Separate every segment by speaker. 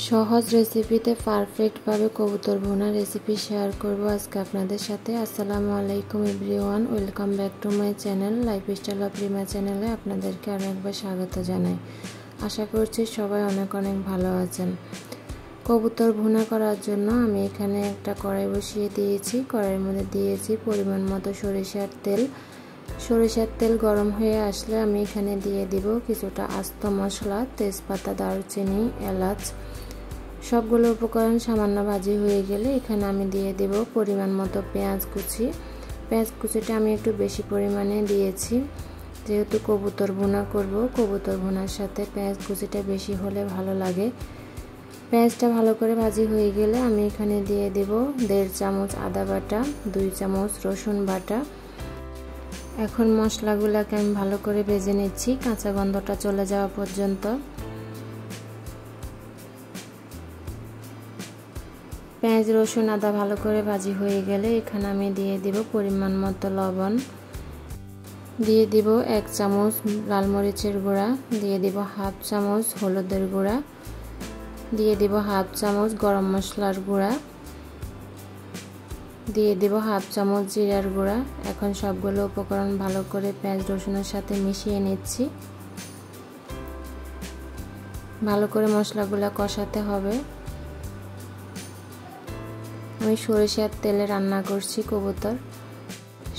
Speaker 1: সহজ রেসিপিতে পারফেক্টভাবে কবুতর ভুনা রেসিপি শেয়ার করব আজকে আপনাদের সাথে। আসসালামু আলাইকুম everyone, welcome back to my channel lifestyle of Rima চ্যানেলে আপনাদেরকে অনেকবার স্বাগত জানাই। আশা করছি সবাই অনেক ভালো আছেন। কবুতর ভুনা করার জন্য আমি এখানে একটা কড়াই বসিয়ে দিয়েছি। কড়াইয়ের মধ্যে দিয়েছি পরিমাণ মতো সরিষার তেল। সরিষার তেল গরম হয়ে আসলে আমি এখানে দিয়ে দিব কিছুটা আস্ত মশলা, তেজপাতা, দারুচিনি, এলাচ। সবগুলো উপকরণ সামান্য ভাজি হয়ে গেলে এখানে আমি দিয়ে দেব পরিমাণ মতো পেঁয়াজ কুচি। পেঁয়াজ কুচিটা আমি একটু বেশি পরিমাণে দিয়েছি, যেহেতু কবুতর ভুনা করব। কবুতর ভুনার সাথে পেঁয়াজ কুচিটা বেশি হলে ভালো লাগে। পেঁয়াজটা ভালো করে ভাজি হয়ে গেলে আমি এখানে দিয়ে দেব 1.5 চামচ আদা বাটা, 2 চামচ রসুন বাটা। এখন মশলাগুলোকে আমি ভালো করে ভেজে নিচ্ছি কাঁচা গন্ধটা চলে যাওয়া পর্যন্ত। পেঁয়াজ, রসুন, আদা ভালো করে ভাজি হয়ে গেলে এখানে আমি দিয়ে দিব পরিমাণ মতো লবণ, দিয়ে দিব 1 চামচ লাল মরিচের গুঁড়া, দিয়ে দিব 1/2 চামচ হলুদের গুঁড়া, দিয়ে দিব 1/2 চামচ গরম মশলার গুঁড়া, দিয়ে দিব 1/2 চামচ জিরার গুঁড়া। এখন সবগুলো উপকরণ ভালো করে পেঁয়াজ রসুনের সাথে মিশিয়ে নিচ্ছি। ভালো করে মশলাগুলো কষাতে হবে। আমি সরিষার তেলে রান্না করছি কবুতর।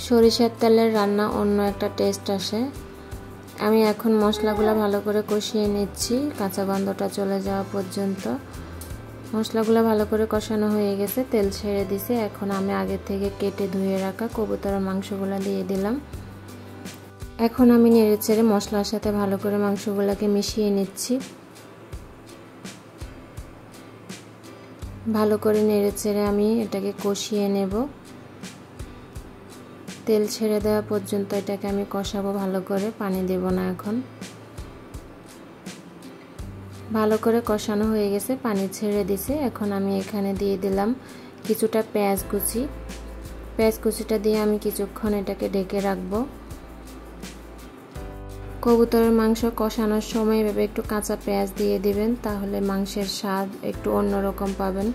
Speaker 1: সরিষার তেলের রান্না অন্য একটা টেস্ট আসে। আমি এখন মশলাগুলো ভালো করে কষিয়ে নিচ্ছি কাঁচা গন্ধটা চলে যাওয়া পর্যন্ত। মশলাগুলো ভালো করে কষানো হয়ে গেছে, তেল ছেড়ে দিছে। এখন আমি আগে থেকে কেটে ধুয়ে রাখা কবুতরের মাংসগুলো দিয়ে দিলাম। এখন আমি নেড়েচেড়ে মশলার সাথে ভালো করে মাংসগুলোকে মিশিয়ে নিচ্ছি। ভালো করে নেড়েচেড়ে আমি এটাকে কষিয়ে নেব। তেল ছেড়ে দেওয়া পর্যন্ত এটাকে আমি কষাবো ভালো করে, পানি দেব না। এখন ভালো করে কষানো হয়ে গেছে, পানি ছেড়ে দিছে। এখন আমি এখানে দিয়ে দিলাম কিছুটা পেঁয়াজ কুচি। পেঁয়াজ কুচিটা দিয়ে আমি কিছুক্ষণ এটাকে ঢেকে রাখবো। কবুতরের মাংস কষানোর সময় এভাবে একটু কাঁচা পেঁয়াজ দিয়ে দিবেন, তাহলে মাংসের স্বাদ একটু অন্যরকম পাবেন।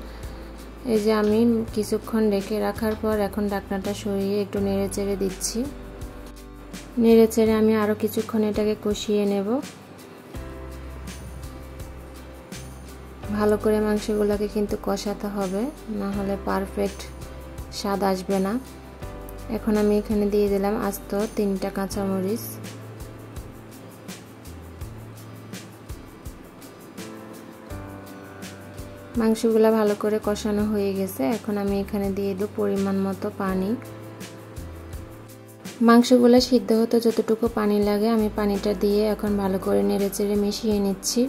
Speaker 1: এই যে আমি কিছুক্ষণ ঢেকে রাখার পর এখন ঢাকনাটা সরিয়ে একটু নেড়েচেড়ে দিচ্ছি। নেড়েচেড়ে আমি আরও কিছুক্ষণ এটাকে কষিয়ে নেব। ভালো করে মাংসগুলোকে কিন্তু কষাতে হবে, না হলে পারফেক্ট স্বাদ আসবে না। এখন আমি এখানে দিয়ে দিলাম আস্ত 3টা কাঁচামরিচ। মাংসগুলো ভালো করে কষানো হয়ে গেছে। এখন আমি এখানে দিয়ে দেব পরিমাণ মতো পানি। মাংসগুলো সিদ্ধ হতে যতটুকু পানি লাগে আমি পানিটা দিয়ে এখন ভালো করে নেড়েচেড়ে মিশিয়ে নিচ্ছি।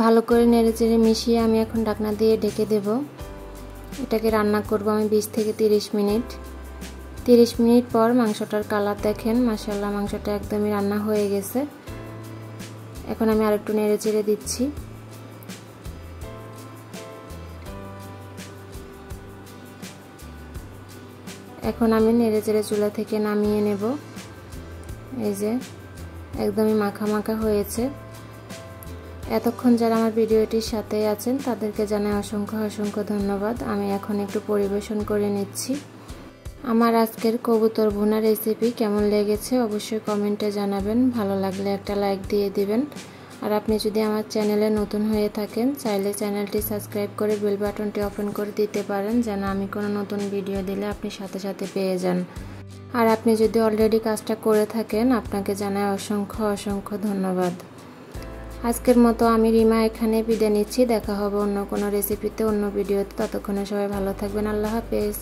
Speaker 1: ভালো করে নেড়েচেড়ে মিশিয়ে আমি এখন ঢাকনা দিয়ে ঢেকে দেব। এটাকে রান্না করব আমি 20 থেকে 30 মিনিট। 30 মিনিট পর মাংসটার কালার দেখেন, মাশাআল্লাহ মাংসটা একদমই রান্না হয়ে গেছে। এখন আমি আরেকটু নেড়েচেড়ে দিচ্ছি। এখন আমি নেড়েচেড়ে চুলা থেকে নামিয়ে নেব। এই যে একদমই মাখা মাখা হয়েছে। এতক্ষণ যারা আমার ভিডিওটির সাথে আছেন তাদেরকে জানাই অসংখ্য ধন্যবাদ। আমি এখন একটু পরিবেশন করে নিচ্ছি। আমার আজকের কবুতর ভুনা রেসিপি কেমন লেগেছে অবশ্যই কমেন্টে জানাবেন। ভালো লাগলে একটা লাইক দিয়ে দিবেন। আর আপনি যদি আমার চ্যানেলে নতুন হয়ে থাকেন চাইলে চ্যানেলটি সাবস্ক্রাইব করে বেল বাটনটি ওপেন করে দিতে পারেন, যেন আমি কোনো নতুন ভিডিও দিলে আপনি সাথে সাথে পেয়ে যান। আর আপনি যদি অলরেডি কাজটা করে থাকেন আপনাকে জানাই অসংখ্য ধন্যবাদ। আজকের মতো আমি রিমা এখানে বিদায় নিচ্ছি। দেখা হবে অন্য কোনো রেসিপিতে, অন্য ভিডিওতে। ততক্ষণে সবাই ভালো থাকবেন। আল্লাহ হাফেজ।